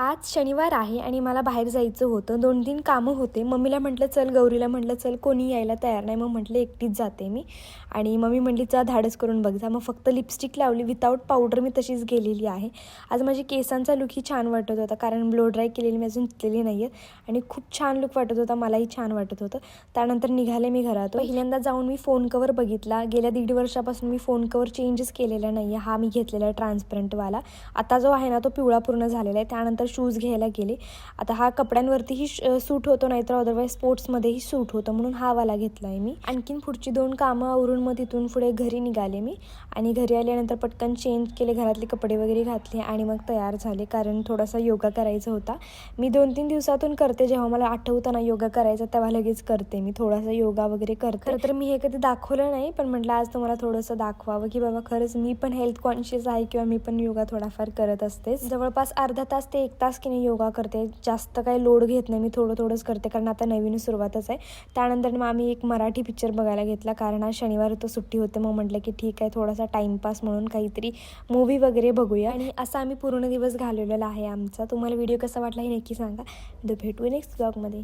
आज शनिवार आहे आणि मला बाहेर जायचं होतं. 2-3 कामं होते. मम्मीला म्हटलं चल, गौरीला म्हटलं चल, कोणी यायला तयार नाही. मग म्हटलं एकटीच जाते मी. आणि मम्मी म्हटली जा धाडस करून बघ जा. मग फक्त लिपस्टिक लावली, विदाऊट पावडर मी तशीच गेलेली आहे. आज माझी केसांचा लुकही छान वाटत होता, कारण ब्लो ड्राय केलेली मी अजून धुतलेली नाही आहेत आणि खूप छान लुक वाटत होता. मलाही छान वाटत होतं. त्यानंतर निघाले मी घरातून. पहिल्यांदा जाऊन मी फोन कवर बघितला. गेल्या 1.5 वर्षापासून मी फोन कवर चेंजच केलेला नाही आहे. हा मी घेतलेला आहे ट्रान्सपरंटवाला. आता जो आहे ना तो पिवळा पूर्ण झालेला आहे. त्यानंतर शूज घ्यायला गेले. आता हा कपड्यांवरतीही सूट होतो, नाहीतर अदरवाईज स्पोर्ट्समध्येही सूट होतं, म्हणून हा वाला घेतला आहे मी. आणखीन पुढची 2 कामं आवरून मग तिथून पुढे घरी निघाले मी. आणि घरी आल्यानंतर पटकन चेंज केले, घरातले कपडे वगैरे घातले आणि मग तयार झाले, कारण थोडासा योगा करायचा होता. मी 2-3 दिवसातून करते. जेव्हा मला आठवतं ना योगा करायचा तेव्हा लगेच करते मी थोडासा योगा वगैरे करते. तर मी हे कधी दाखवलं नाही, पण म्हटलं आज तुम्हाला थोडंसं दाखवावं की बाबा खरंच मी पण हेल्थ कॉन्शियस आहे किंवा मी पण योगा थोडाफार करत असते. जवळपास अर्धा तास ते 1 तास की नाही योगा करते. जास्त काही लोड घेत नाही मी, थोडंच करते, कारण आता नवीन सुरुवातच आहे. त्यानंतर मग आम्ही एक मराठी पिक्चर बघायला घेतला, कारण आज शनिवार होतं, सुट्टी होते. मग म्हटलं की ठीक आहे, थोडासा टाईमपास म्हणून काहीतरी मूवी वगैरे बघूया. आणि असा आम्ही पूर्ण दिवस घालवलेला आहे आमचा. तुम्हाला व्हिडिओ कसा वाटला हे नक्की सांगा. भेटू नेक्स्ट ब्लॉगमध्ये.